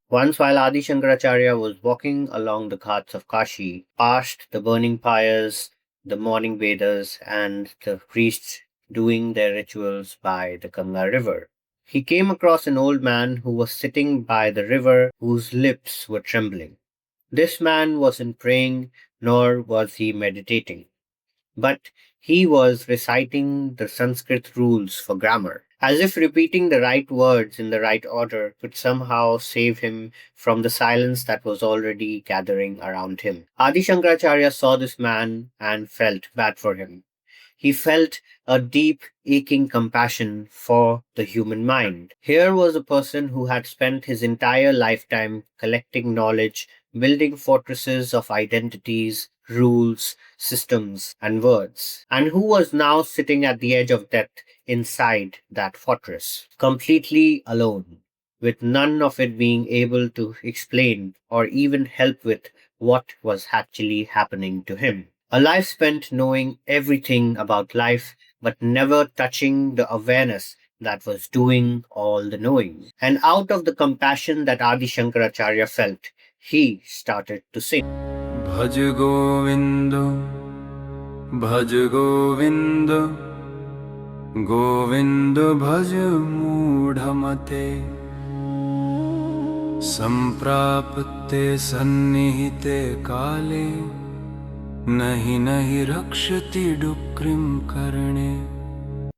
Once, while Adi Shankaracharya was walking along the ghats of Kashi, past the burning pyres, the morning bathers, and the priests doing their rituals by the Ganga river, he came across an old man who was sitting by the river whose lips were trembling. This man wasn't praying, nor was he meditating, but he was reciting the Sanskrit rules for grammar, as if repeating the right words in the right order could somehow save him from the silence that was already gathering around him. Adi Shankaracharya saw this man and felt bad for him. He felt a deep, aching compassion for the human mind. Here was a person who had spent his entire lifetime collecting knowledge, building fortresses of identities, rules, systems, and words, and who was now sitting at the edge of death inside that fortress, completely alone, with none of it being able to explain or even help with what was actually happening to him. A life spent knowing everything about life, but never touching the awareness that was doing all the knowing. And out of the compassion that Adi Shankaracharya felt, he started to sing. Bhaj Govindam, Bhaj Govindam, Govind Bhaj Moodhamate, Samprapte Sannihite Kale, Nahi Nahi Rakshati Dukrim Karne.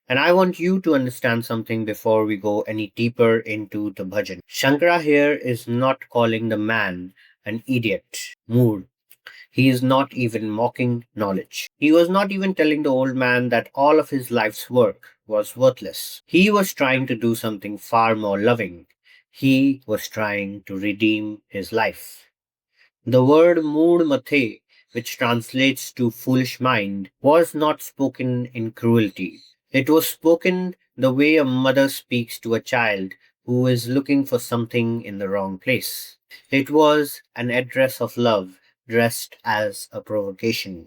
And I want you to understand something before we go any deeper into the bhajan. Shankara here is not calling the man an idiot, mood. He is not even mocking knowledge. He was not even telling the old man that all of his life's work was worthless. He was trying to do something far more loving. He was trying to redeem his life. The word mood mathe, which translates to foolish mind, was not spoken in cruelty. It was spoken the way a mother speaks to a child who is looking for something in the wrong place. It was an address of love dressed as a provocation.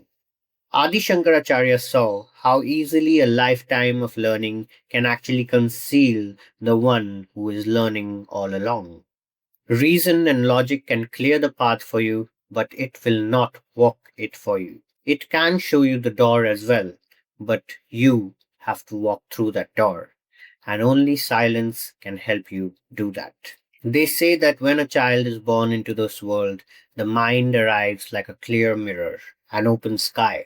Adi Shankaracharya saw how easily a lifetime of learning can actually conceal the one who is learning all along. Reason and logic can clear the path for you, but it will not walk it for you. It can show you the door as well, but you have to walk through that door, and only silence can help you do that. They say that when a child is born into this world, the mind arrives like a clear mirror, an open sky.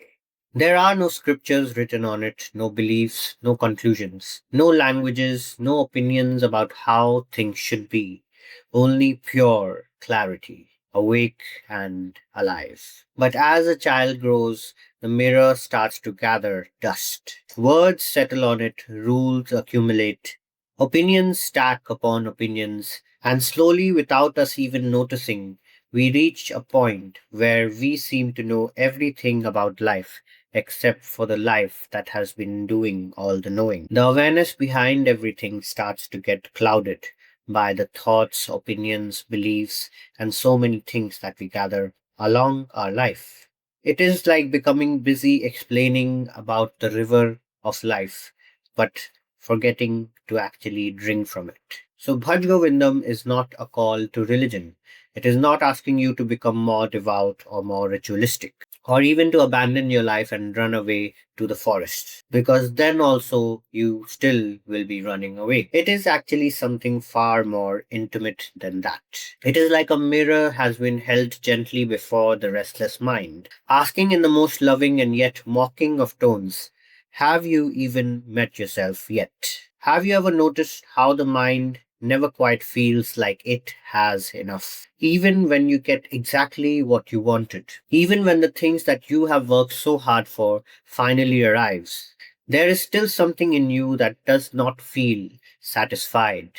There are no scriptures written on it, no beliefs, no conclusions, no languages, no opinions about how things should be, only pure clarity, awake and alive. But as a child grows, the mirror starts to gather dust. Words settle on it, rules accumulate, opinions stack upon opinions, and slowly, without us even noticing, we reach a point where we seem to know everything about life except for the life that has been doing all the knowing. The awareness behind everything starts to get clouded by the thoughts, opinions, beliefs, and so many things that we gather along our life. It is like becoming busy explaining about the river of life, but forgetting to actually drink from it. So, Bhaj Govindam is not a call to religion. It is not asking you to become more devout or more ritualistic, or even to abandon your life and run away to the forest, because then also you still will be running away. It is actually something far more intimate than that. It is like a mirror has been held gently before the restless mind, asking in the most loving and yet mocking of tones, have you even met yourself yet? Have you ever noticed how the mind never quite feels like it has enough? Even when you get exactly what you wanted, even when the things that you have worked so hard for finally arrives, there is still something in you that does not feel satisfied.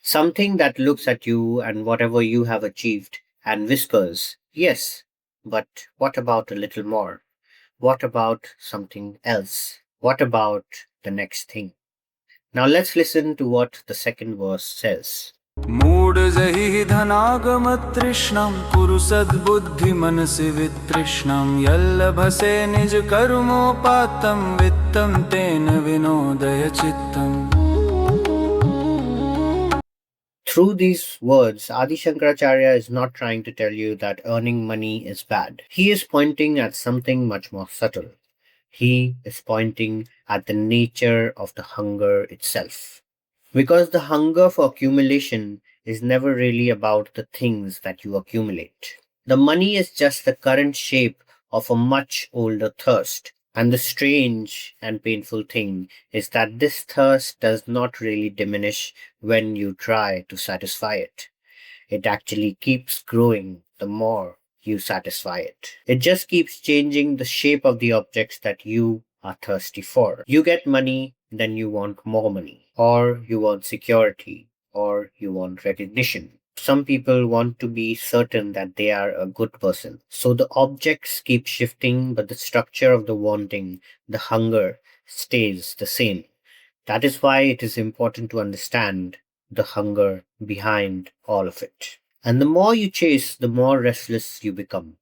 Something that looks at you and whatever you have achieved and whispers, yes, but what about a little more? What about something else? What about the next thing? Now let's listen to what the second verse says. मूढ जहि धनागम तृष्णं कुरु सद्बुद्धि मनसि वितृष्णं यल्लभसे निज कर्मोपातं वित्तं तेन विनोदय चित्तम्. Through these words, Adi Shankaracharya is not trying to tell you that earning money is bad. He is pointing at something much more subtle. He is pointing at the nature of the hunger itself. Because the hunger for accumulation is never really about the things that you accumulate. The money is just the current shape of a much older thirst. And the strange and painful thing is that this thirst does not really diminish when you try to satisfy it. It actually keeps growing the more you satisfy it. It just keeps changing the shape of the objects that you are thirsty for. You get money, then you want more money, or you want security, or you want recognition. Some people want to be certain that they are a good person. So the objects keep shifting, but the structure of the wanting, the hunger, stays the same. That is why it is important to understand the hunger behind all of it. And the more you chase, the more restless you become.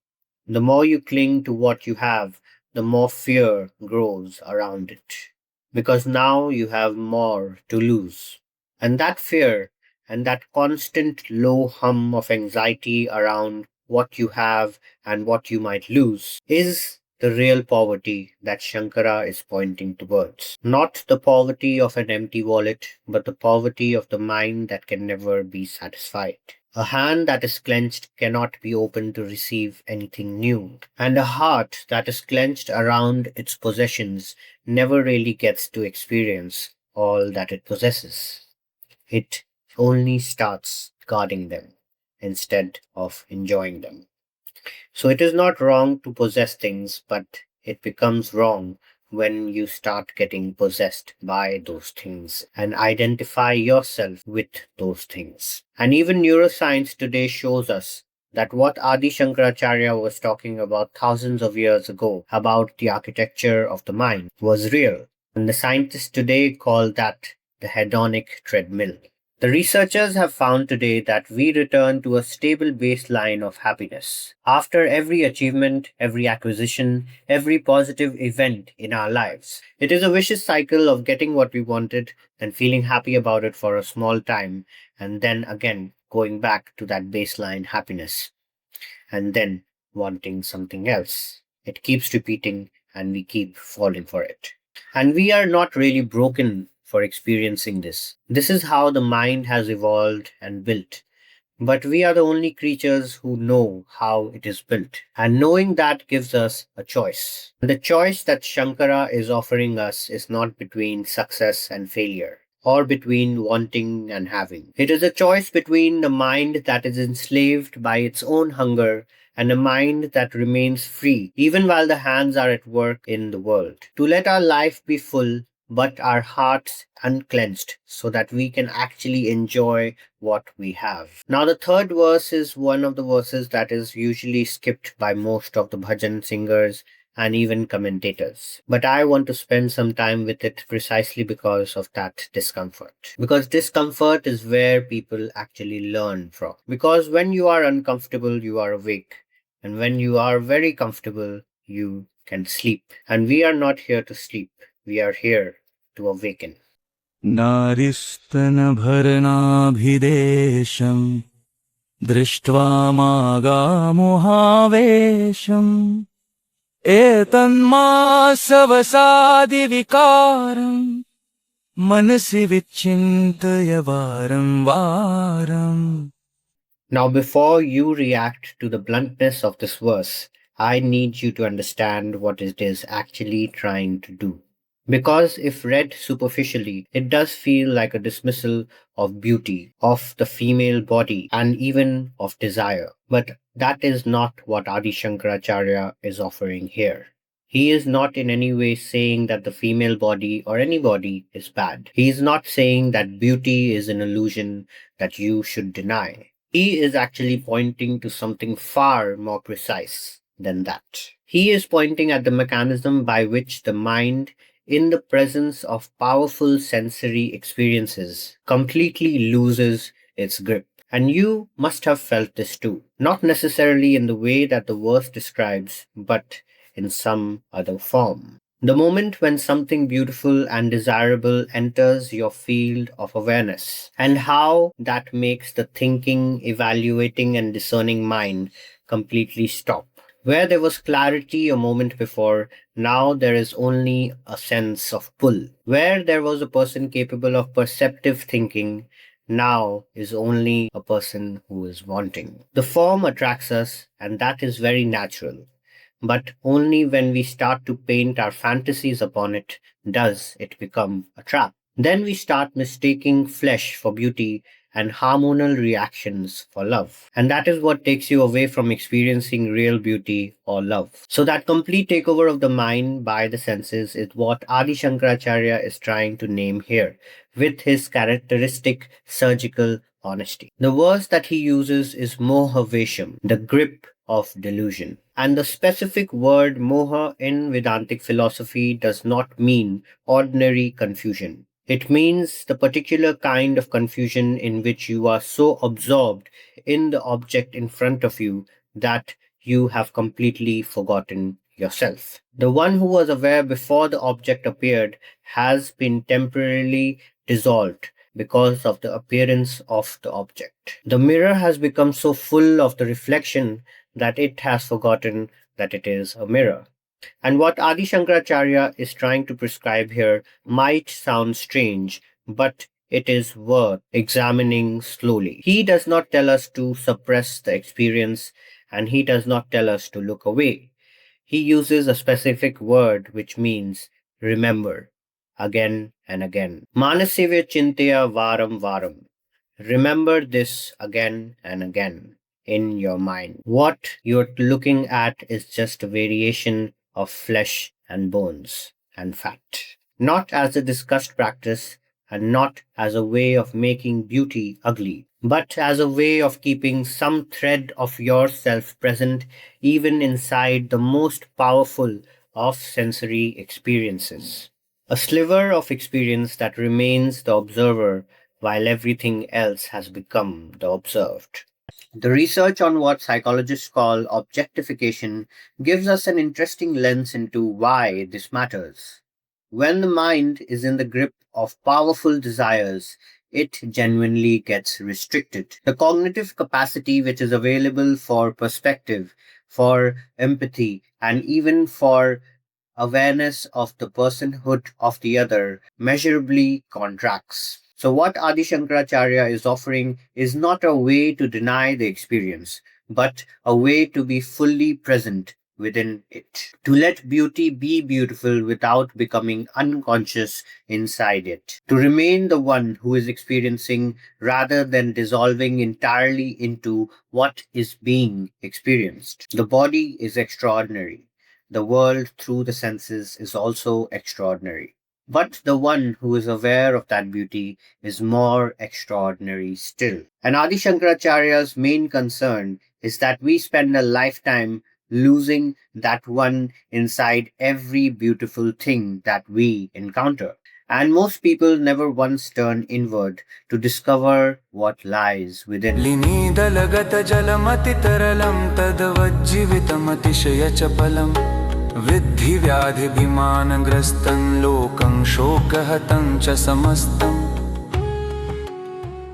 The more you cling to what you have, the more fear grows around it. Because now you have more to lose. And that fear and that constant low hum of anxiety around what you have and what you might lose is the real poverty that Shankara is pointing towards. Not the poverty of an empty wallet, but the poverty of the mind that can never be satisfied. A hand that is clenched cannot be opened to receive anything new, and a heart that is clenched around its possessions never really gets to experience all that it possesses. It only starts guarding them instead of enjoying them. So it is not wrong to possess things, but it becomes wrong when you start getting possessed by those things and identify yourself with those things. And even neuroscience today shows us that what Adi Shankaracharya was talking about thousands of years ago about the architecture of the mind was real. And the scientists today call that the hedonic treadmill. The researchers have found today that we return to a stable baseline of happiness after every achievement, every acquisition, every positive event in our lives. It is a vicious cycle of getting what we wanted and feeling happy about it for a small time, and then again going back to that baseline happiness, and then wanting something else. It keeps repeating, and we keep falling for it. And we are not really broken for experiencing this. This is how the mind has evolved and built. But we are the only creatures who know how it is built. And knowing that gives us a choice. And the choice that Shankara is offering us is not between success and failure, or between wanting and having. It is a choice between the mind that is enslaved by its own hunger and a mind that remains free even while the hands are at work in the world. To let our life be full but our hearts unclenched so that we can actually enjoy what we have. Now, the third verse is one of the verses that is usually skipped by most of the bhajan singers and even commentators. But I want to spend some time with it precisely because of that discomfort. Because discomfort is where people actually learn from. Because when you are uncomfortable, you are awake. And when you are very comfortable, you can sleep. And we are not here to sleep. We are here to awaken. नारिस्तनभरनाभिदेशम् दृष्ट्वा मागामोहावेशम् एतन्मासवसादिविकारम् मनसि विचिन्तय वारं वारम्. Now, before you react to the bluntness of this verse, I need you to understand what it is actually trying to do. Because if read superficially, it does feel like a dismissal of beauty, of the female body, and even of desire. But that is not what Adi Shankaracharya is offering here. He is not in any way saying that the female body or any body is bad. He is not saying that beauty is an illusion that you should deny. He is actually pointing to something far more precise than that. He is pointing at the mechanism by which the mind, in the presence of powerful sensory experiences, completely loses its grip. And you must have felt this too. Not necessarily in the way that the verse describes, but in some other form. The moment when something beautiful and desirable enters your field of awareness, and how that makes the thinking, evaluating, and discerning mind completely stop. Where there was clarity a moment before, now there is only a sense of pull. Where there was a person capable of perceptive thinking, now is only a person who is wanting. The form attracts us, and that is very natural. But only when we start to paint our fantasies upon it does it become a trap. Then we start mistaking flesh for beauty and hormonal reactions for love. And that is what takes you away from experiencing real beauty or love. So, that complete takeover of the mind by the senses is what Adi Shankaracharya is trying to name here with his characteristic surgical honesty. The verse that he uses is mohavesham, the grip of delusion. And the specific word moha in Vedantic philosophy does not mean ordinary confusion. It means the particular kind of confusion in which you are so absorbed in the object in front of you that you have completely forgotten yourself. The one who was aware before the object appeared has been temporarily dissolved because of the appearance of the object. The mirror has become so full of the reflection that it has forgotten that it is a mirror. And what Adi Shankaracharya is trying to prescribe here might sound strange, but it is worth examining slowly. He does not tell us to suppress the experience, and he does not tell us to look away. He uses a specific word which means remember again and again. Manasevya chintaya varam varam. Remember this again and again in your mind. What you're looking at is just a variation of flesh and bones and fat. Not as a discussed practice and not as a way of making beauty ugly, but as a way of keeping some thread of yourself present even inside the most powerful of sensory experiences. A sliver of experience that remains the observer while everything else has become the observed. The research on what psychologists call objectification gives us an interesting lens into why this matters. When the mind is in the grip of powerful desires, it genuinely gets restricted. The cognitive capacity which is available for perspective, for empathy, and even for awareness of the personhood of the other measurably contracts. So, what Adi Shankaracharya is offering is not a way to deny the experience, but a way to be fully present within it. To let beauty be beautiful without becoming unconscious inside it. To remain the one who is experiencing rather than dissolving entirely into what is being experienced. The body is extraordinary. The world through the senses is also extraordinary. But the one who is aware of that beauty is more extraordinary still. And Adi Shankaracharya's main concern is that we spend a lifetime losing that one inside every beautiful thing that we encounter. And most people never once turn inward to discover what lies within. लिनीदलगतजलमतितरलं तद्वज्जीवितमतिशयचपलं विद्धि व्याधिभिमानग्रस्तं लोकं शोकहतं च समस्तम्.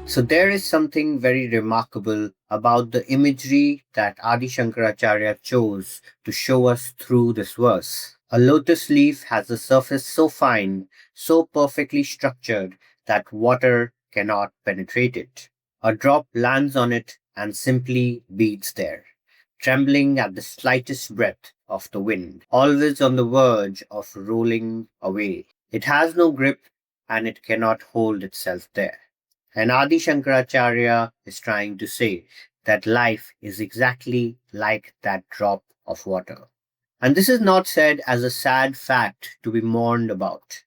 So there is something very remarkable about the imagery that Adi Shankaracharya chose to show us through this verse. A lotus leaf has a surface so fine, so perfectly structured that water cannot penetrate it. A drop lands on it and simply beats there, trembling at the slightest breath of the wind, always on the verge of rolling away. It has no grip and it cannot hold itself there. And Adi Shankaracharya is trying to say that life is exactly like that drop of water. And this is not said as a sad fact to be mourned about,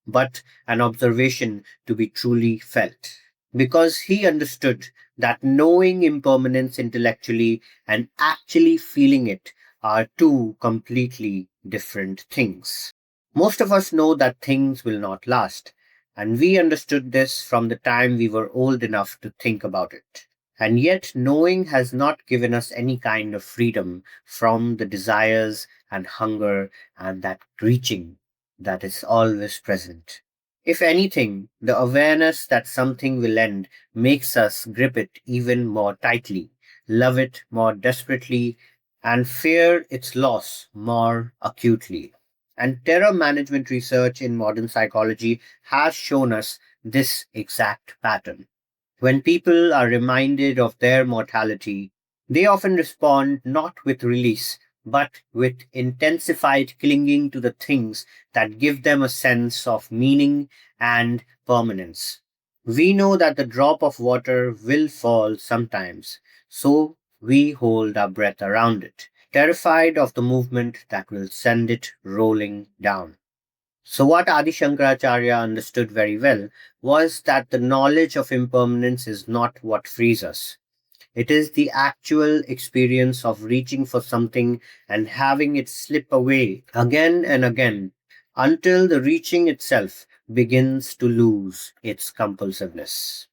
but an observation to be truly felt. Because he understood that knowing impermanence intellectually and actually feeling it are two completely different things. Most of us know that things will not last, and we understood this from the time we were old enough to think about it. And yet, knowing has not given us any kind of freedom from the desires and hunger and that reaching. that is always present. If anything, the awareness that something will end makes us grip it even more tightly, love it more desperately, and fear its loss more acutely. And terror management research in modern psychology has shown us this exact pattern. When people are reminded of their mortality, they often respond not with release, but with intensified clinging to the things that give them a sense of meaning and permanence. We know that the drop of water will fall sometimes, so we hold our breath around it, terrified of the movement that will send it rolling down. So, what Adi Shankaracharya understood very well was that the knowledge of impermanence is not what frees us. It is the actual experience of reaching for something and having it slip away again and again until the reaching itself begins to lose its compulsiveness.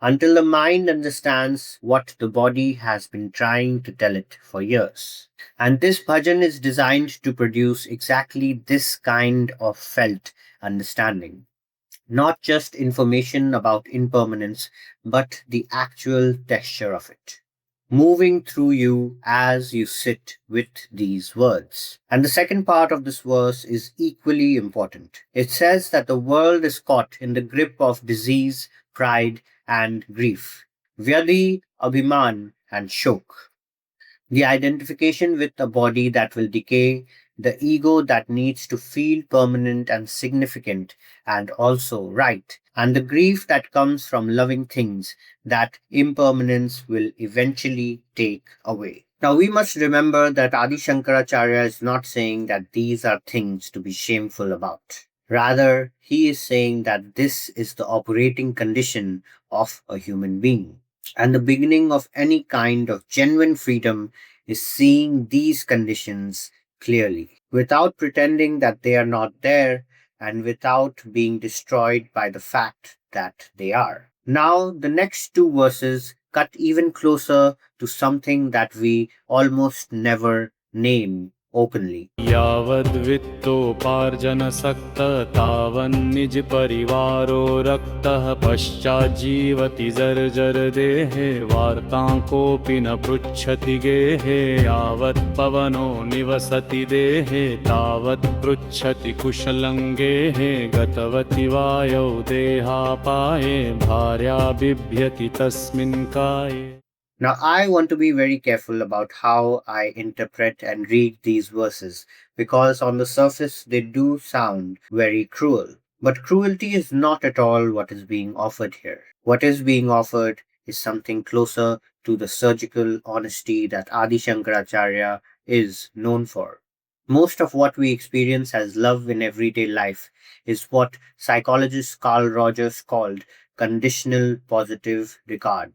Until the mind understands what the body has been trying to tell it for years. And this bhajan is designed to produce exactly this kind of felt understanding. Not just information about impermanence, but the actual texture of it, moving through you as you sit with these words. And the second part of this verse is equally important. It says that the world is caught in the grip of disease, pride, and grief. Vyadi, Abhiman, and Shok. The identification with a body that will decay, the ego that needs to feel permanent and significant and also right, and the grief that comes from loving things that impermanence will eventually take away. Now we must remember that Adi Shankaracharya is not saying that these are things to be shameful about. Rather, he is saying that this is the operating condition of a human being. And the beginning of any kind of genuine freedom is seeing these conditions clearly, without pretending that they are not there and without being destroyed by the fact that they are. Now, the next two verses cut even closer to something that we almost never name openly. यावद्वित्तोपार्जनसक्तः तावन्निजपरिवारो रक्तः पश्चाज्जीवति जर्जरदेहे वार्तां कोऽपि न पृच्छति गेहे यावत् पवनो निवसति देहे तावत् पृच्छति कुशलं गेहे गतवति वायौ देहापाये भार्या बिभ्यति तस्मिन् काये. Now, I want to be very careful about how I interpret and read these verses because, on the surface, they do sound very cruel. But cruelty is not at all what is being offered here. What is being offered is something closer to the surgical honesty that Adi Shankaracharya is known for. Most of what we experience as love in everyday life is what psychologist Carl Rogers called conditional positive regard.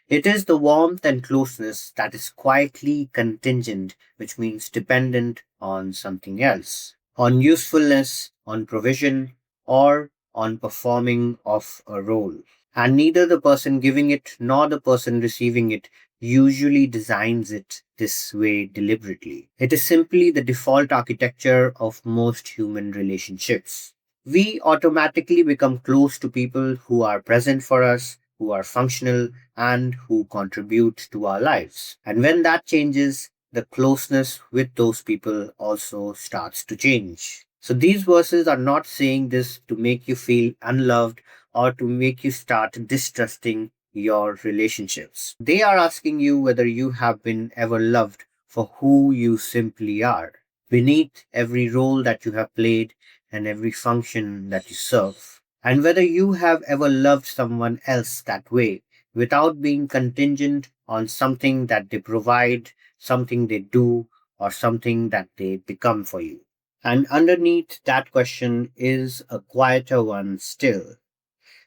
It is the warmth and closeness that is quietly contingent, which means dependent on something else, on usefulness, on provision, or on performing of a role. And neither the person giving it nor the person receiving it usually designs it this way deliberately. It is simply the default architecture of most human relationships. We automatically become close to people who are present for us, who are functional, and who contribute to our lives. And when that changes, the closeness with those people also starts to change. So these verses are not saying this to make you feel unloved or to make you start distrusting your relationships. They are asking you whether you have been ever loved for who you simply are, beneath every role that you have played and every function that you serve. And whether you have ever loved someone else that way, without being contingent on something that they provide, something they do, or something that they become for you. And underneath that question is a quieter one still.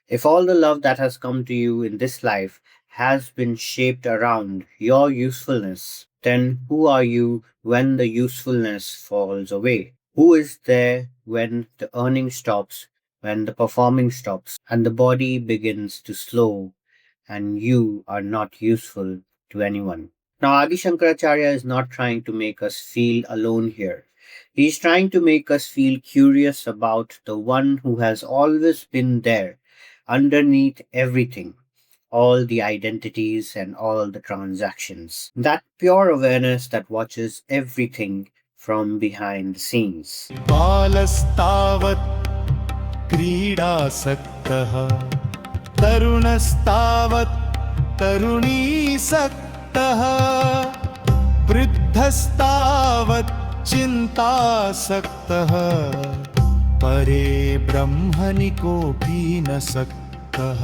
If all the love that has come to you in this life has been shaped around your usefulness, then who are you when the usefulness falls away? Who is there when the earning stops, when the performing stops, and the body begins to slow and you are not useful to anyone? Now, Adi Shankaracharya is not trying to make us feel alone here. He's trying to make us feel curious about the one who has always been there, underneath everything, all the identities and all the transactions. That pure awareness that watches everything from behind the scenes. बालस्तावत् क्रीडासक्तः तरुणस्तावत् तरुणीसक्तः वृद्धस्तावत् चिन्तासक्तः परे ब्रह्मणि कोऽपि न सक्तः.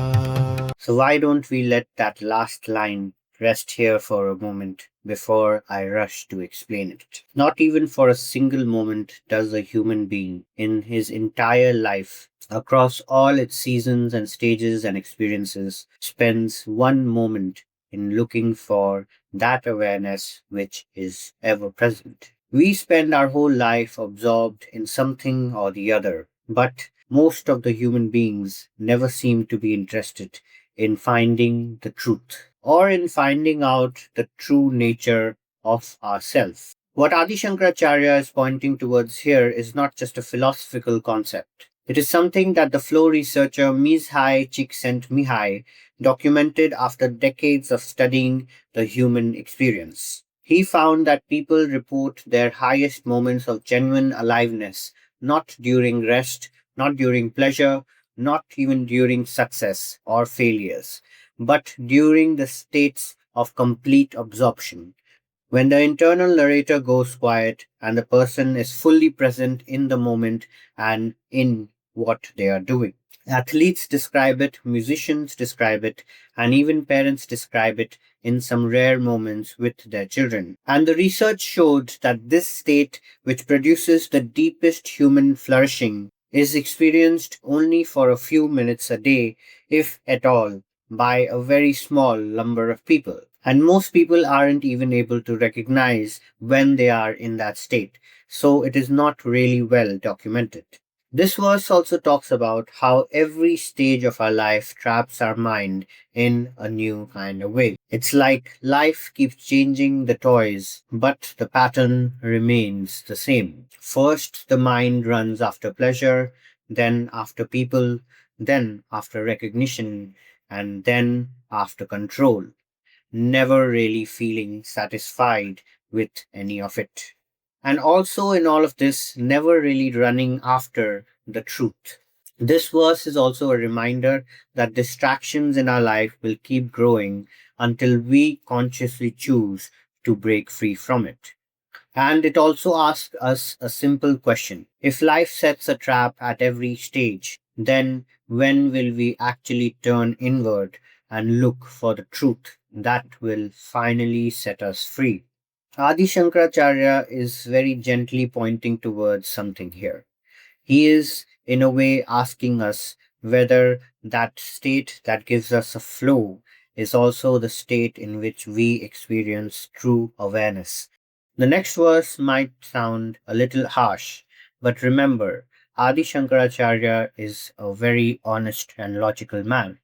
So, why don't we let that last line rest here for a moment before I rush to explain it? Not even for a single moment does a human being in his entire life, across all its seasons and stages and experiences, spends one moment in looking for that awareness which is ever present. We spend our whole life absorbed in something or the other, but most of the human beings never seem to be interested in finding the truth or in finding out the true nature of ourselves. What Adi Shankaracharya is pointing towards here is not just a philosophical concept. It is something that the flow researcher Mishai Csikszentmihalyi documented after decades of studying the human experience. He found that people report their highest moments of genuine aliveness not during rest, not during pleasure, not even during success or failures, but during the states of complete absorption, when the internal narrator goes quiet and the person is fully present in the moment and in what they are doing. Athletes describe it, musicians describe it, and even parents describe it in some rare moments with their children. And the research showed that this state, which produces the deepest human flourishing, is experienced only for a few minutes a day, if at all, by a very small number of people. And most people aren't even able to recognize when they are in that state, so it is not really well documented. This verse also talks about how every stage of our life traps our mind in a new kind of way. It's like life keeps changing the toys, but the pattern remains the same. First, the mind runs after pleasure, then after people, then after recognition, and then after control, never really feeling satisfied with any of it. And also, in all of this, never really running after the truth. This verse is also a reminder that distractions in our life will keep growing until we consciously choose to break free from it. And it also asks us a simple question. If life sets a trap at every stage, then when will we actually turn inward and look for the truth that will finally set us free? Adi Shankaracharya is very gently pointing towards something here. He is, in a way, asking us whether that state that gives us a flow is also the state in which we experience true awareness. The next verse might sound a little harsh, but remember, Adi Shankaracharya is a very honest and logical man,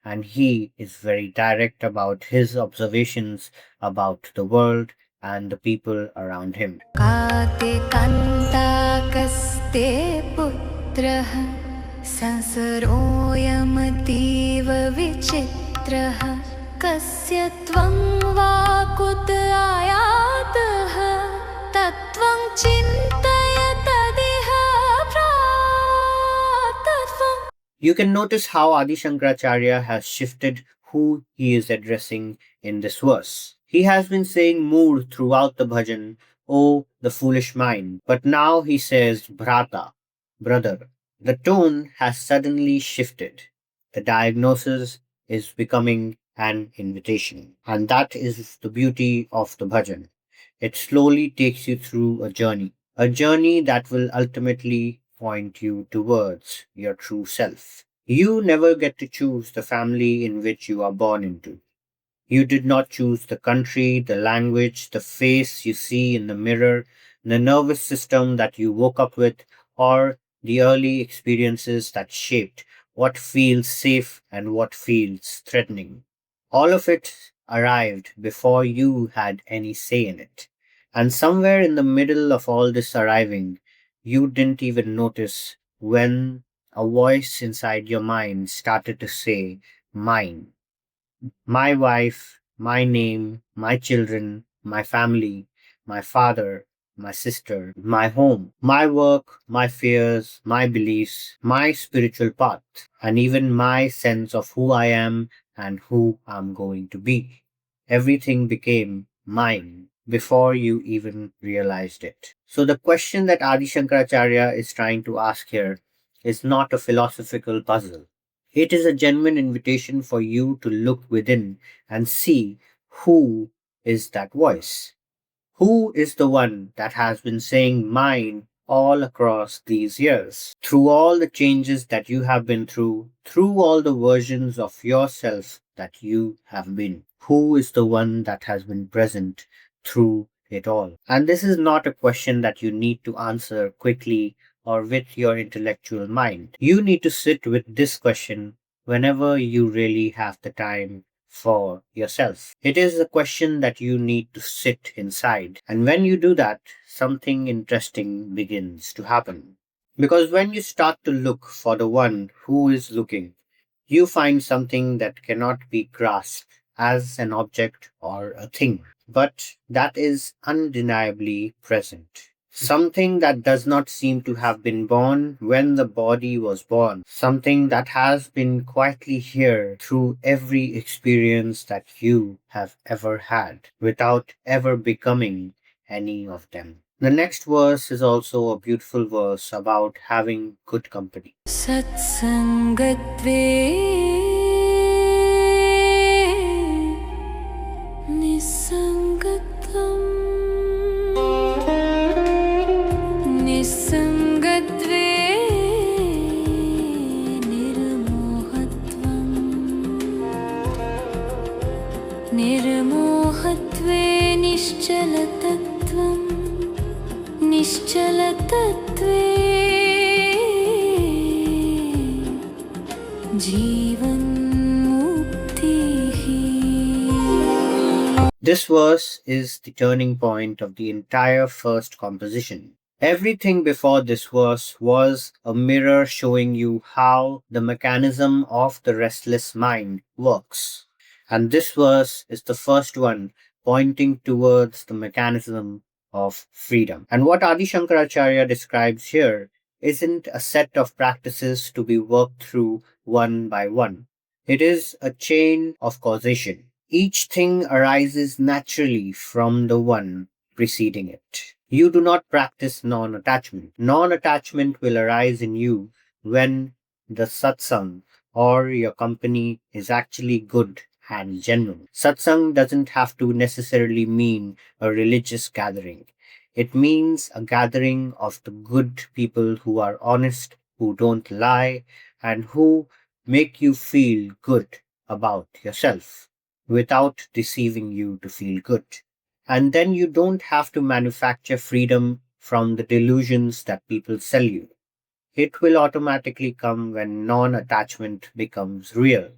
and he is very direct about his observations about the world and the people around him. काते कान्ताकस्ते पुत्रः संसरोऽयमतीव विचित्रः कस्य त्वं वा कुत आयातः तत्त्वं चिन्तय तदिह भ्रातर्त्वम्. You can notice how Adi Shankaracharya has shifted who he is addressing in this verse. He has been saying mood throughout the bhajan, oh, the foolish mind. But now he says bhrata, brother. The tone has suddenly shifted. The diagnosis is becoming an invitation. And that is the beauty of the bhajan. It slowly takes you through a journey that will ultimately point you towards your true self. You never get to choose the family in which you are born into. You did not choose the country, the language, the face you see in the mirror, the nervous system that you woke up with, or the early experiences that shaped what feels safe and what feels threatening. All of it arrived before you had any say in it. And somewhere in the middle of all this arriving, you didn't even notice when a voice inside your mind started to say, mine. My wife, my name, my children, my family, my father, my sister, my home, my work, my fears, my beliefs, my spiritual path, and even my sense of who I am and who I'm going to be. Everything became mine before you even realized it. So the question that Adi Shankaracharya is trying to ask here is not a philosophical puzzle. It is a genuine invitation for you to look within and see who is that voice. Who is the one that has been saying mine all across these years? Through all the changes that you have been through all the versions of yourself that you have been. Who is the one that has been present through it all? And this is not a question that you need to answer quickly or with your intellectual mind. You need to sit with this question whenever you really have the time for yourself. It is a question that you need to sit inside. And when you do that, something interesting begins to happen. Because when you start to look for the one who is looking, you find something that cannot be grasped as an object or a thing, but that is undeniably present. Something that does not seem to have been born when the body was born. Something that has been quietly here through every experience that you have ever had without ever becoming any of them. The next verse is also a beautiful verse about having good company. सत्सङ्गत्वे निस्सङ्गत्वम् निस्सङ्गत्वे निर्मोहत्वम् निर्मोहत्वे निश्चलतत्त्वम् निश्चलतत्त्वे This verse is the turning point of the entire first composition. Everything before this verse was a mirror showing you how the mechanism of the restless mind works. And this verse is the first one pointing towards the mechanism of freedom. And what Adi Shankaracharya describes here isn't a set of practices to be worked through one by one. It is a chain of causation. Each thing arises naturally from the one preceding it. You do not practice non attachment. Non attachment will arise in you when the satsang or your company is actually good and genuine. Satsang doesn't have to necessarily mean a religious gathering. It means a gathering of the good people who are honest, who don't lie, and who make you feel good about yourself without deceiving you to feel good. And then you don't have to manufacture freedom from the delusions that people sell you. It will automatically come when non attachment becomes real.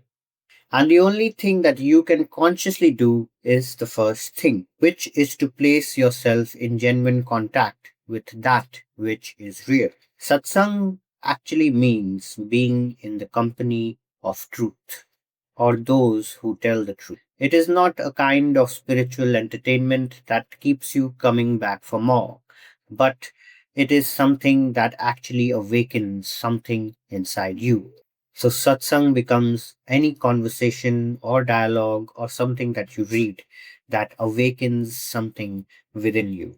And the only thing that you can consciously do is the first thing, which is to place yourself in genuine contact with that which is real. Satsang actually means being in the company of truth or those who tell the truth. It is not a kind of spiritual entertainment that keeps you coming back for more, but it is something that actually awakens something inside you. So, satsang becomes any conversation or dialogue or something that you read that awakens something within you.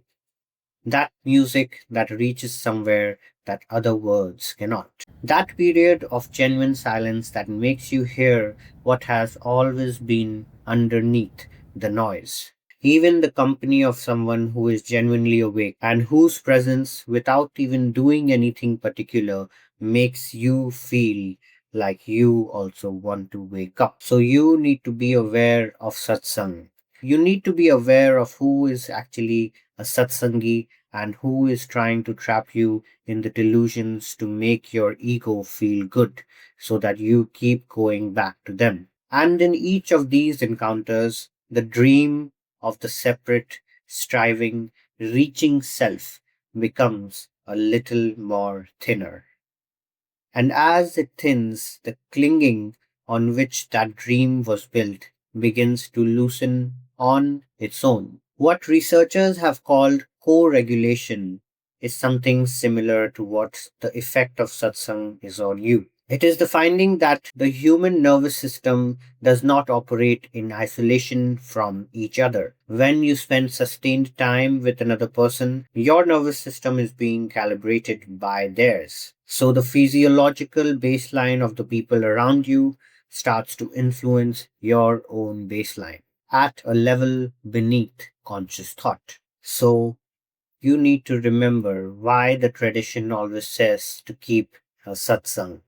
That music that reaches somewhere that other words cannot. That period of genuine silence that makes you hear what has always been underneath the noise. Even the company of someone who is genuinely awake and whose presence, without even doing anything particular, makes you feel like you also want to wake up. So you need to be aware of satsang. You need to be aware of who is actually a satsangi and who is trying to trap you in the delusions to make your ego feel good so that you keep going back to them. And in each of these encounters, the dream of the separate, striving, reaching self becomes a little more thinner. And as it thins, the clinging on which that dream was built begins to loosen on its own. What researchers have called co regulation is something similar to what the effect of satsang is on you. It is the finding that the human nervous system does not operate in isolation from each other. When you spend sustained time with another person, your nervous system is being calibrated by theirs. So the physiological baseline of the people around you starts to influence your own baseline at a level beneath conscious thought. So you need to remember why the tradition always says to keep a satsang.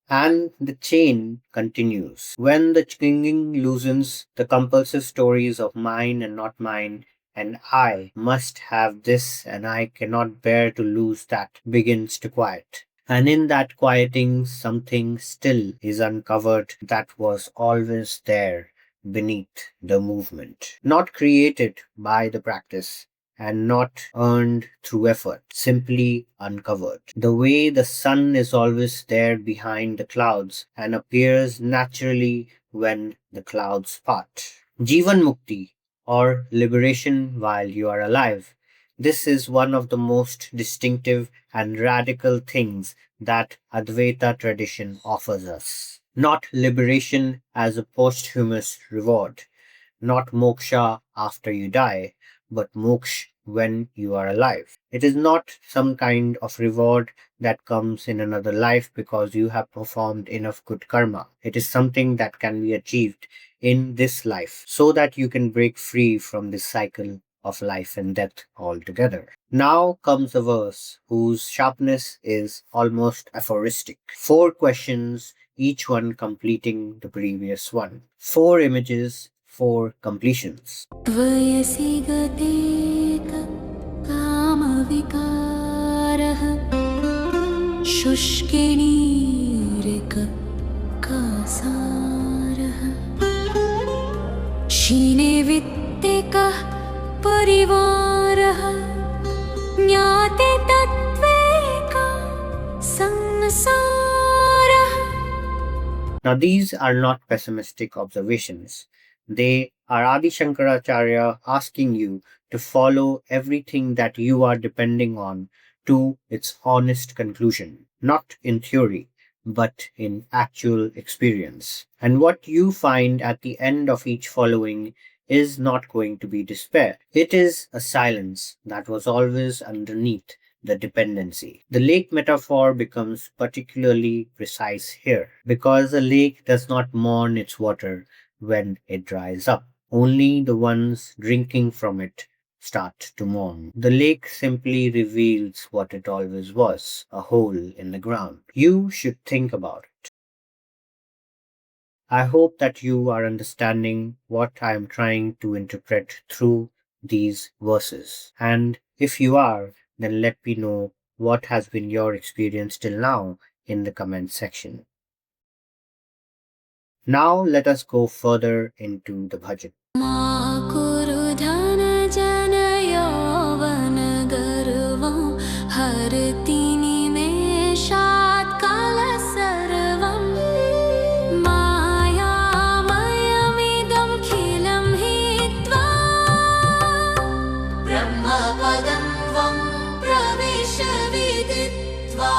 And the chain continues. When the clinging loosens, the compulsive stories of mine and not mine, and I must have this and I cannot bear to lose that begins to quiet. And in that quieting, something still is uncovered that was always there beneath the movement. Not created by the practice, and not earned through effort, simply uncovered. The way the sun is always there behind the clouds and appears naturally when the clouds part. Jivan Mukti, or liberation while you are alive. This is one of the most distinctive and radical things that Advaita tradition offers us. Not liberation as a posthumous reward, not moksha after you die, but moksha when you are alive. It is not some kind of reward that comes in another life because you have performed enough good karma. It is something that can be achieved in this life so that you can break free from this cycle of life and death altogether. Now comes a verse whose sharpness is almost aphoristic. Four questions, each one completing the previous one. Four images, four completions. त्वयसि गतेत कामविकारः शुष्किणीरिक कासारः क्षीणे वित्तिकः परिवारः ज्ञाते तत्त्वेका संसारः. Now, these are not pessimistic observations. They are Adi Shankaracharya asking you to follow everything that you are depending on to its honest conclusion, not in theory, but in actual experience. And what you find at the end of each following is not going to be despair. It is a silence that was always underneath the dependency. The lake metaphor becomes particularly precise here because a lake does not mourn its water when it dries up. Only the ones drinking from it start to mourn. The lake simply reveals what it always was, a hole in the ground. You should think about it. I hope that you are understanding what I am trying to interpret through these verses. And if you are, then let me know what has been your experience till now in the comment section. Now let us go further into the bhajan. मा कुरु धन जन यौवन गर्वं हरति निमेषात् कालसर्वं मायामयमिदं खिलं हित्वा ब्रह्मपदं त्वं प्रविश विदित्वा.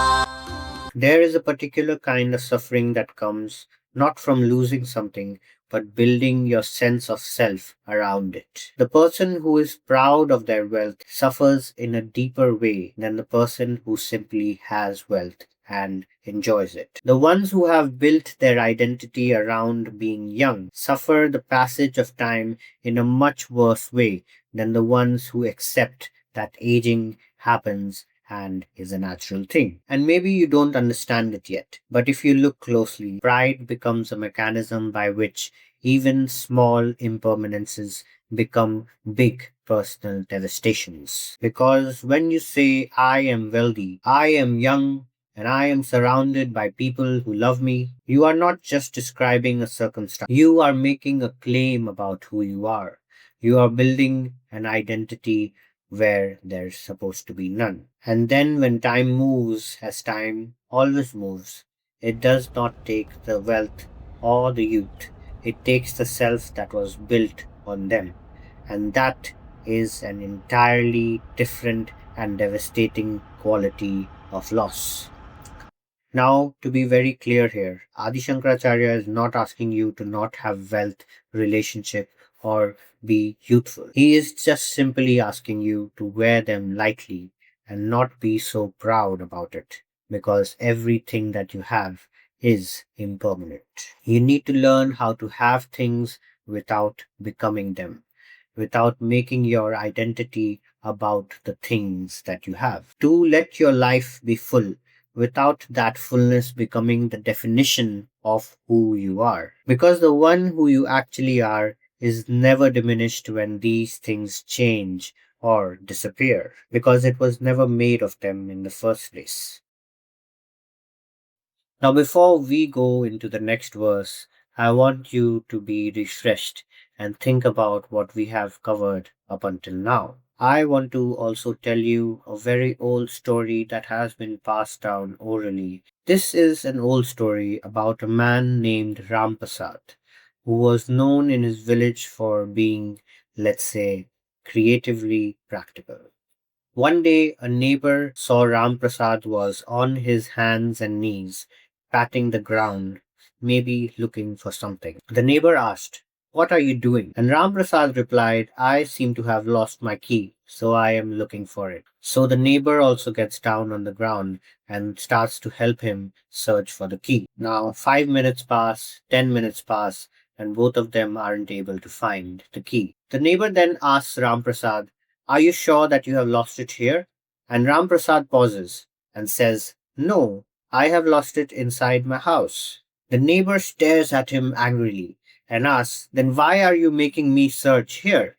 There is a particular kind of suffering that comes not from losing something, but building your sense of self around it. The person who is proud of their wealth suffers in a deeper way than the person who simply has wealth and enjoys it. The ones who have built their identity around being young suffer the passage of time in a much worse way than the ones who accept that aging happens and is a natural thing. And maybe you don't understand it yet, but if you look closely, pride becomes a mechanism by which even small impermanences become big personal devastations. Because when you say, I am wealthy, I am young, and I am surrounded by people who love me, you are not just describing a circumstance. You are making a claim about who you are. You are building an identity where there's supposed to be none. And then when time moves, as time always moves, it does not take the wealth or the youth, it takes the self that was built on them. And that is an entirely different and devastating quality of loss. Now, to be very clear here, Adi Shankaracharya is not asking you to not have wealth, relationship, or be youthful. He is just simply asking you to wear them lightly and not be so proud about it, because everything that you have is impermanent. You need to learn how to have things without becoming them, without making your identity about the things that you have. To let your life be full without that fullness becoming the definition of who you are. Because the one who you actually are is never diminished when these things change or disappear, because it was never made of them in the first place. Now, before we go into the next verse, I want you to be refreshed and think about what we have covered up until now. I want to also tell you a very old story that has been passed down orally. This is an old story about a man named Rampasad, who was known in his village for being, let's say, creatively practical. One day, a neighbor saw Ram Prasad was on his hands and knees, patting the ground, maybe looking for something. The neighbor asked, "What are you doing?" And Ram Prasad replied, "I seem to have lost my key, so I am looking for it." So the neighbor also gets down on the ground and starts to help him search for the key. Now, 5 minutes pass, 10 minutes pass, and both of them aren't able to find the key. The neighbor then asks Ram Prasad, "Are you sure that you have lost it here?" And Ram Prasad pauses and says, "No, I have lost it inside my house." The neighbor stares at him angrily and asks, "Then why are you making me search here?"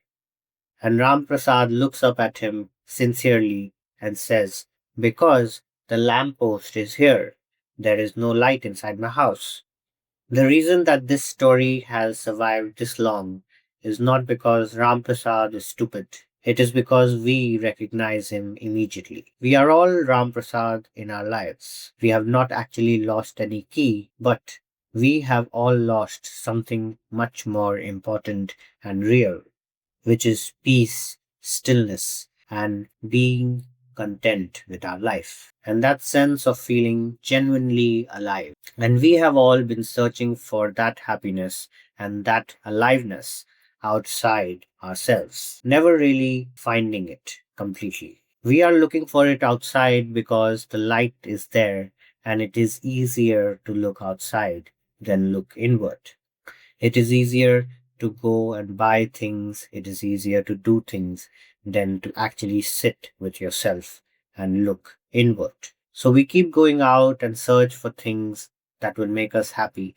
And Ram Prasad looks up at him sincerely and says, "Because the lamppost is here. There is no light inside my house." The reason that this story has survived this long is not because Ram Prasad is stupid. It is because we recognize him immediately. We are all Ram Prasad in our lives. We have not actually lost any key, but we have all lost something much more important and real, which is peace, stillness, and being content with our life. And that sense of feeling genuinely alive. And we have all been searching for that happiness and that aliveness outside ourselves, never really finding it completely. We are looking for it outside because the light is there and it is easier to look outside than look inward. It is easier to go and buy things, it is easier to do things than to actually sit with yourself and look inward. So we keep going out and search for things that will make us happy.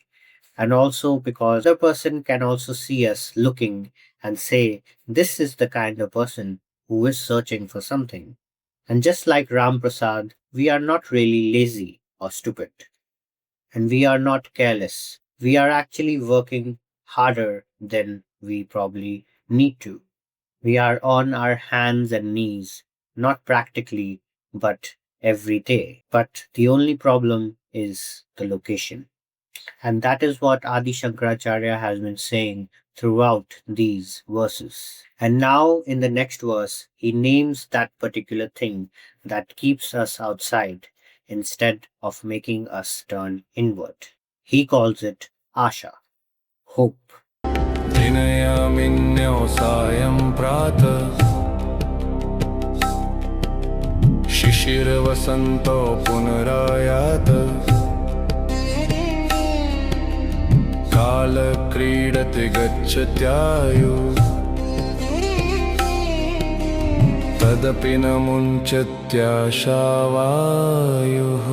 And also because the person can also see us looking and say, "This is the kind of person who is searching for something." And just like Ram Prasad, we are not really lazy or stupid. And we are not careless. We are actually working harder than we probably need to. We are on our hands and knees, not practically, but every day. But the only problem is the location. And that is what Adi Shankaracharya has been saying throughout these verses. And now, in the next verse, he names that particular thing that keeps us outside instead of making us turn inward. He calls it Asha, hope. दिनयामिन्यो सायं प्रातः शिशिरवसन्तो पुनरायात कालक्रीडति गच्छत्यायु तदपि न मुञ्चत्याशावायुः.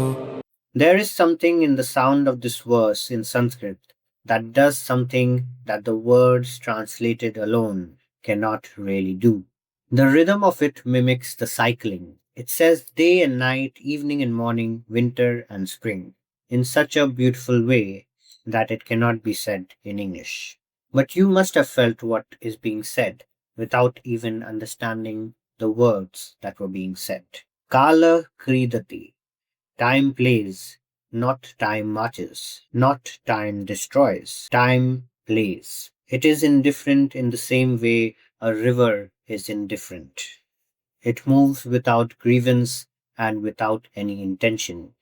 There is something in the sound of this verse in Sanskrit that does something that the words translated alone cannot really do. The rhythm of it mimics the cycling. It says day and night, evening and morning, winter and spring, in such a beautiful way that it cannot be said in English. But you must have felt what is being said without even understanding the words that were being said. Kala Kridati. Time plays, not time marches, not time destroys. Time plays. It is indifferent in the same way a river is indifferent. It moves without grievance and without any intention,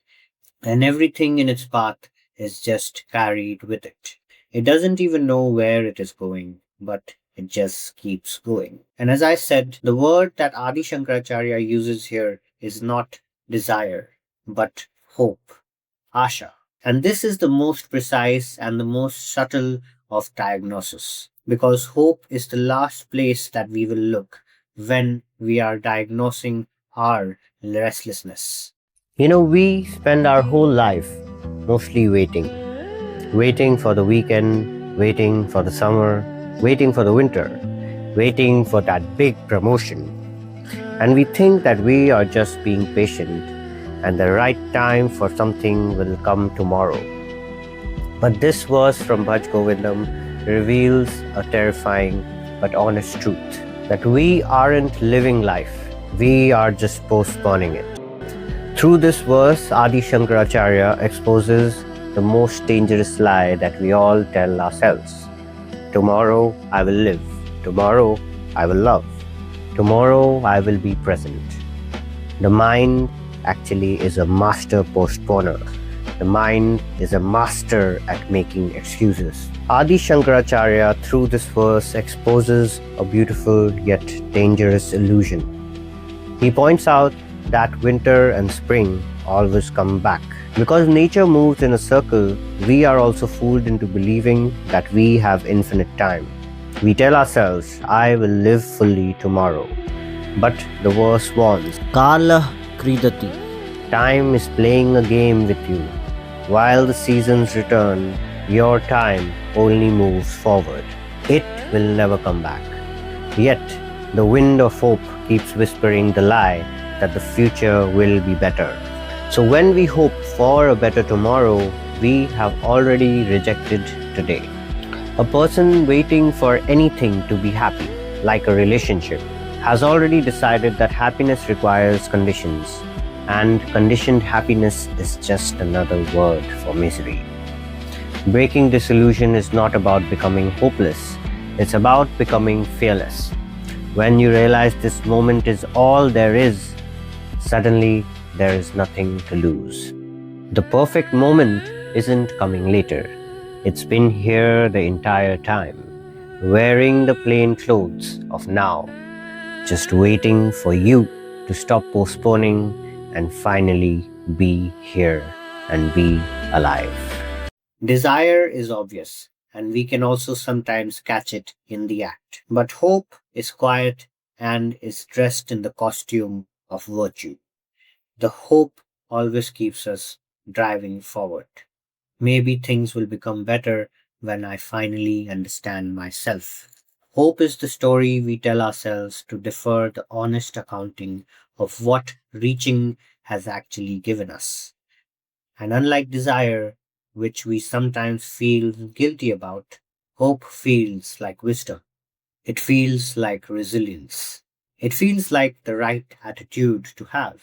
and everything in its path is just carried with it. It doesn't even know where it is going, but it just keeps going. And as I said, the word that Adi Shankaracharya uses here is not desire, but hope, asha. And this is the most precise and the most subtle of diagnosis, because hope is the last place that we will look when we are diagnosing our restlessness. We spend our whole life mostly waiting. Waiting for the weekend, waiting for the summer, waiting for the winter, waiting for that big promotion. And we think that we are just being patient and the right time for something will come tomorrow. But this verse from Bhaj Govindam reveals a terrifying but honest truth, that we aren't living life, we are just postponing it. Through this verse, Adi Shankaracharya exposes the most dangerous lie that we all tell ourselves. Tomorrow I will live. Tomorrow I will love. Tomorrow I will be present. The mind actually is a master postponer. The mind is a master at making excuses. Adi Shankaracharya, through this verse, exposes a beautiful yet dangerous illusion. He points out that winter and spring always come back. Because nature moves in a circle, we are also fooled into believing that we have infinite time. We tell ourselves, I will live fully tomorrow. But the verse warns, Kala Kridati. Time is playing a game with you. While the seasons return, your time only moves forward. It will never come back. Yet, the wind of hope keeps whispering the lie that the future will be better. So when we hope for a better tomorrow, we have already rejected today. A person waiting for anything to be happy, like a relationship, has already decided that happiness requires conditions, and conditioned happiness is just another word for misery. Breaking this illusion is not about becoming hopeless, it's about becoming fearless. When you realize this moment is all there is, suddenly there is nothing to lose. The perfect moment isn't coming later. It's been here the entire time, wearing the plain clothes of now, just waiting for you to stop postponing and finally be here and be alive. Desire is obvious, and we can also sometimes catch it in the act. But hope is quiet and is dressed in the costume of virtue. The hope always keeps us driving forward. Maybe things will become better when I finally understand myself. Hope is the story we tell ourselves to defer the honest accounting of what reaching has actually given us. And unlike desire, which we sometimes feel guilty about, hope feels like wisdom. It feels like resilience. It feels like the right attitude to have.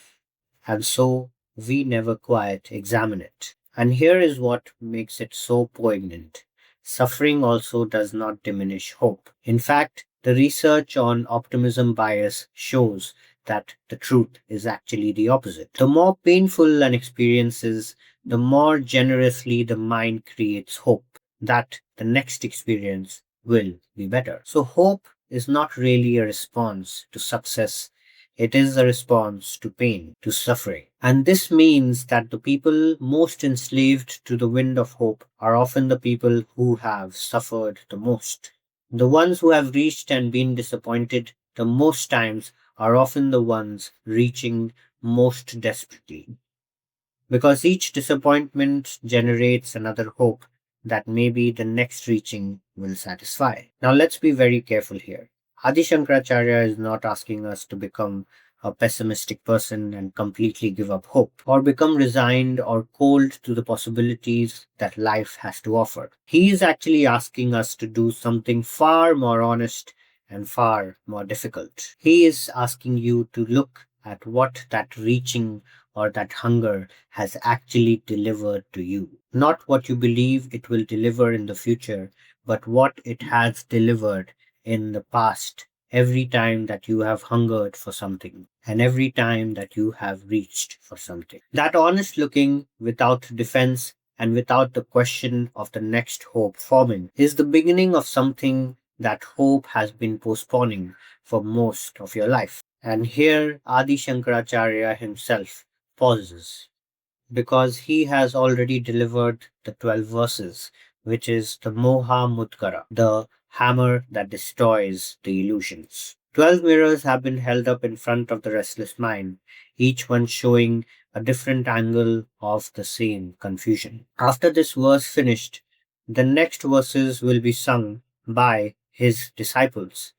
And so we never quite examine it. And here is what makes it so poignant. Suffering also does not diminish hope. In fact, the research on optimism bias shows that the truth is actually the opposite. The more painful an experience is, the more generously the mind creates hope that the next experience will be better. So hope is not really a response to success. It is a response to pain, to suffering. And this means that the people most enslaved to the wind of hope are often the people who have suffered the most. The ones who have reached and been disappointed the most times are often the ones reaching most desperately. Because each disappointment generates another hope that maybe the next reaching will satisfy. Now let's be very careful here. Adi Shankaracharya is not asking us to become a pessimistic person and completely give up hope, or become resigned or cold to the possibilities that life has to offer. He is actually asking us to do something far more honest and far more difficult. He is asking you to look at what that reaching or that hunger has actually delivered to you. Not what you believe it will deliver in the future, but what it has delivered in the past every time that you have hungered for something and every time that you have reached for something. That honest looking without defense and without the question of the next hope forming is the beginning of something that hope has been postponing for most of your life. And here Adi Shankaracharya himself pauses because he has already delivered the 12 verses, which is the Moha Mudgara, the hammer that destroys the illusions. 12 mirrors have been held up in front of the restless mind, each one showing a different angle of the same confusion. After this verse finished, the next verses will be sung by his disciples,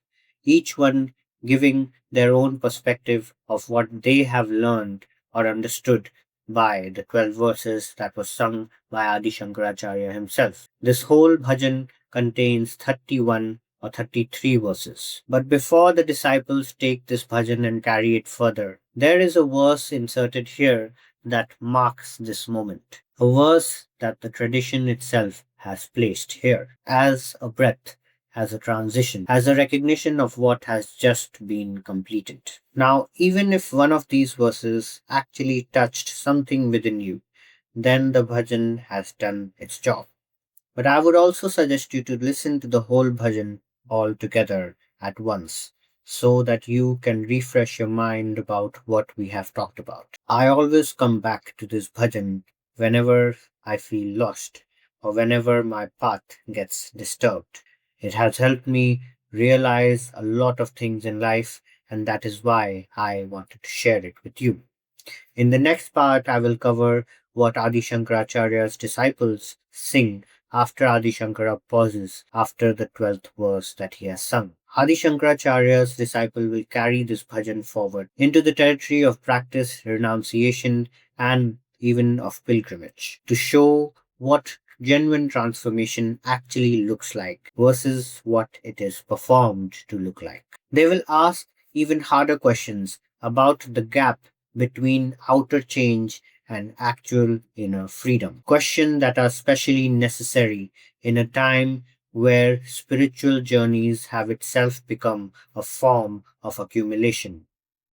each one giving their own perspective of what they have learned or understood by the 12 verses that was sung by Adi Shankaracharya himself. This whole bhajan contains 31 or 33 verses. But before the disciples take this bhajan and carry it further, there is a verse inserted here that marks this moment. A verse that the tradition itself has placed here as a breath, as a transition, as a recognition of what has just been completed. Now, even if one of these verses actually touched something within you, then the bhajan has done its job. But I would also suggest you to listen to the whole bhajan all together at once so that you can refresh your mind about what we have talked about. I always come back to this bhajan whenever I feel lost or whenever my path gets disturbed. It has helped me realize a lot of things in life, and that is why I wanted to share it with you. In the next part, I will cover what Adi Shankaracharya's disciples sing after Adi Shankara pauses after the 12th verse that he has sung. Adi Shankaracharya's disciple will carry this bhajan forward into the territory of practice, renunciation, and even of pilgrimage to show what genuine transformation actually looks like versus what it is performed to look like. They will ask even harder questions about the gap between outer change and actual inner freedom. Questions that are especially necessary in a time where spiritual journeys have itself become a form of accumulation.